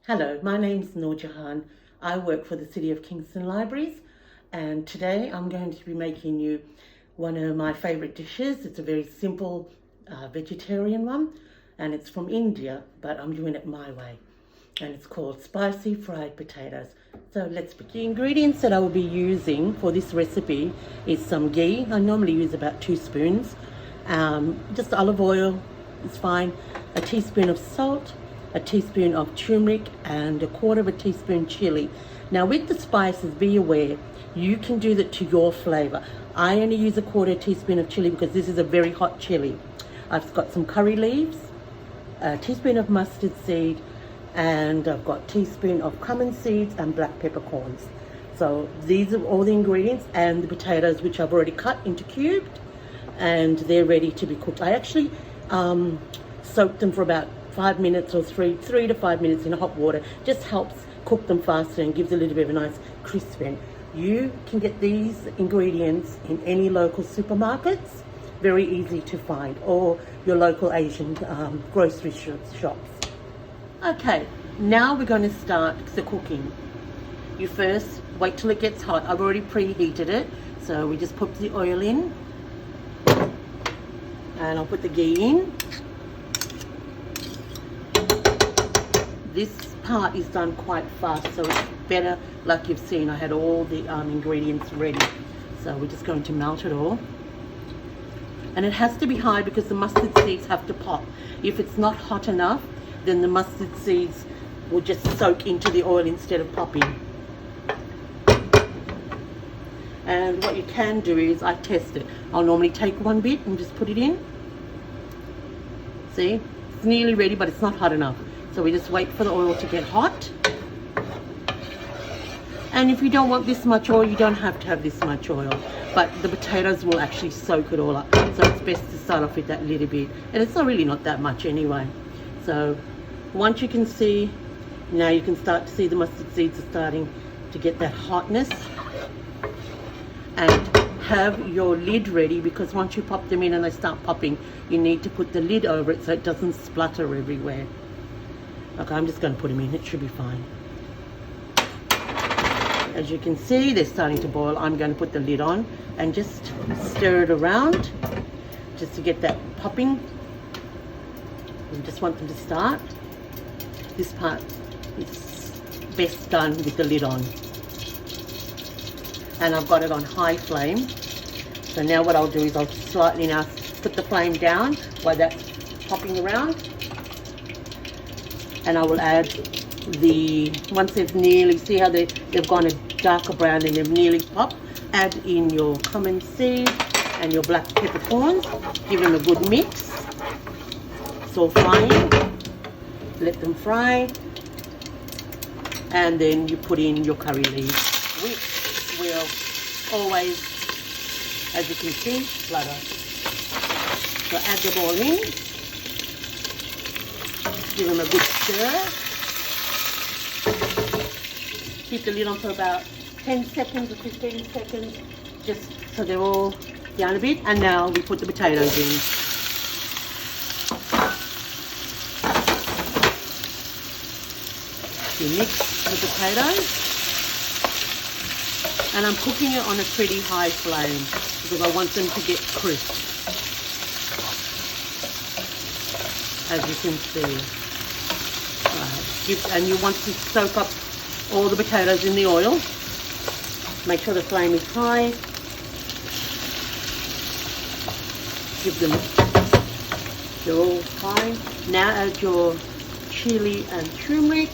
Hello, my name's Noorjahan. I work for the City of Kingston Libraries, and today I'm going to be making you one of my favourite dishes. It's a very simple vegetarian one, and it's from India, but I'm doing it my way. And it's called spicy fried potatoes. So let's begin. The ingredients that I will be using for this recipe is some ghee. I normally use about 2 spoons. Just olive oil is fine. A teaspoon of salt, a teaspoon of turmeric, and 1/4 teaspoon chilli. Now with the spices, be aware, you can do that to your flavor. I only use 1/4 teaspoon of chilli because this is a very hot chili. I've got some curry leaves, a teaspoon of mustard seed, and I've got a teaspoon of cumin seeds and black peppercorns. So these are all the ingredients, and the potatoes, which I've already cut into cubed, and they're ready to be cooked. I actually soaked them for about 5 minutes or 3 to 5 minutes in hot water. Just helps cook them faster and gives a little bit of a nice crisping. You can get these ingredients in any local supermarkets, very easy to find, or your local Asian grocery shops. Okay, now we're going to start the cooking. You first wait till it gets hot. I've already preheated it, so we just put the oil in, and I'll put the ghee in. This part is done quite fast, so it's better. Like you've seen, I had all the ingredients ready. So we're just going to melt it all. And it has to be high because the mustard seeds have to pop. If it's not hot enough, then the mustard seeds will just soak into the oil instead of popping. And what you can do is, I test it. I'll normally take one bit and just put it in. See, it's nearly ready, but it's not hot enough. So we just wait for the oil to get hot. And if you don't want this much oil, you don't have to have this much oil. But the potatoes will actually soak it all up. So it's best to start off with that little bit. And it's not that much anyway. So once you can see, now you can start to see the mustard seeds are starting to get that hotness. And have your lid ready, because once you pop them in and they start popping, you need to put the lid over it so it doesn't splutter everywhere. Okay, I'm just going to put them in. It should be fine. As you can see, they're starting to boil. I'm going to put the lid on and just stir it around just to get that popping. We just want them to start. This part is best done with the lid on. And I've got it on high flame. So now what I'll do is I'll just slightly now put the flame down while that's popping around. And I will add once they've nearly, see how they've gone a darker brown and they've nearly popped, add in your cumin seed and your black peppercorns. Give them a good mix. It's all frying. Let them fry. And then you put in your curry leaves, which will always, as you can see, flutter. So add them all in. Give them a good stir. Keep the lid on for about 10 seconds or 15 seconds, just so they're all down a bit. And now we put the potatoes in. You mix the potatoes. And I'm cooking it on a pretty high flame because I want them to get crisp, as you can see. And you want to soak up all the potatoes in the oil. Make sure the flame is high. Give them, they're all high. Now add your chilli and turmeric.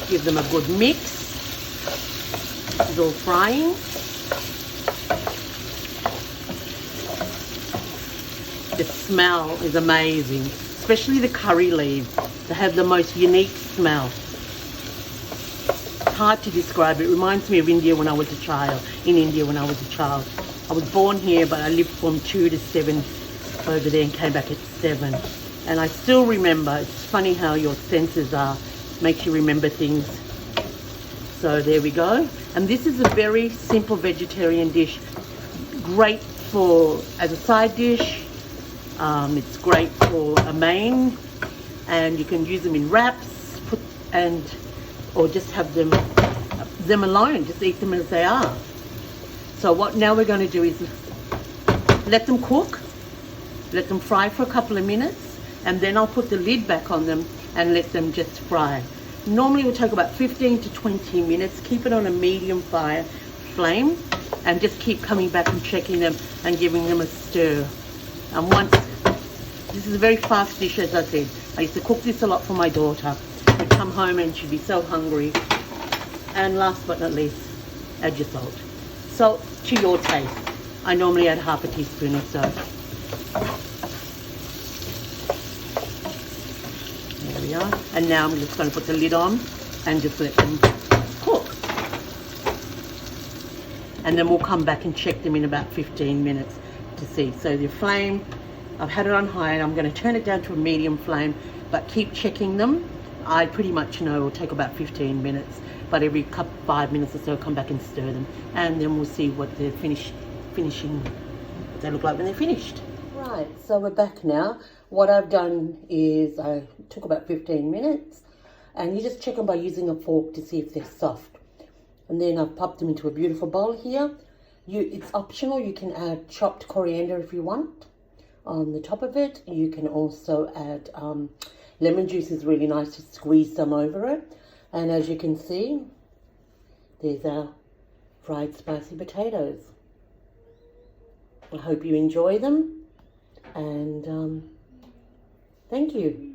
Give them a good mix. It's all frying. The smell is amazing, especially the curry leaves. They have the most unique smell. It's hard to describe. It reminds me of India when I was a child. I was born here, but I lived from 2 to 7 over there and came back at 7. And I still remember. It's funny how your senses makes you remember things. So there we go. And this is a very simple vegetarian dish. Great as a side dish. It's great for a main, and you can use them in wraps, or just have them alone, just eat them as they are. So what now we're going to do is let them cook, let them fry for a couple of minutes, and then I'll put the lid back on them and let them just fry. Normally it will take about 15 to 20 minutes. Keep it on a medium flame, and just keep coming back and checking them and giving them a stir. And this is a very fast dish, as I said. I used to cook this a lot for my daughter. She'd come home and she'd be so hungry. And last but not least, add your salt. Salt to your taste. I normally add half a teaspoon or so. There we are. And now I'm just going to put the lid on and just let them cook. And then we'll come back and check them in about 15 minutes to see. So the flame, I've had it on high, and I'm going to turn it down to a medium flame, but keep checking them. I pretty much know it'll take about 15 minutes, but every 5 minutes or so come back and stir them, and then we'll see what they're finishing, what they look like when they're finished. Right, so we're back now. What I've done is I took about 15 minutes, and you just check them by using a fork to see if they're soft. And then I've popped them into a beautiful bowl here. It's optional. You can add chopped coriander if you want on the top of it. You can also add lemon juice. Is really nice to squeeze some over it. And as you can see, there's our fried spicy potatoes. I hope you enjoy them, and thank you.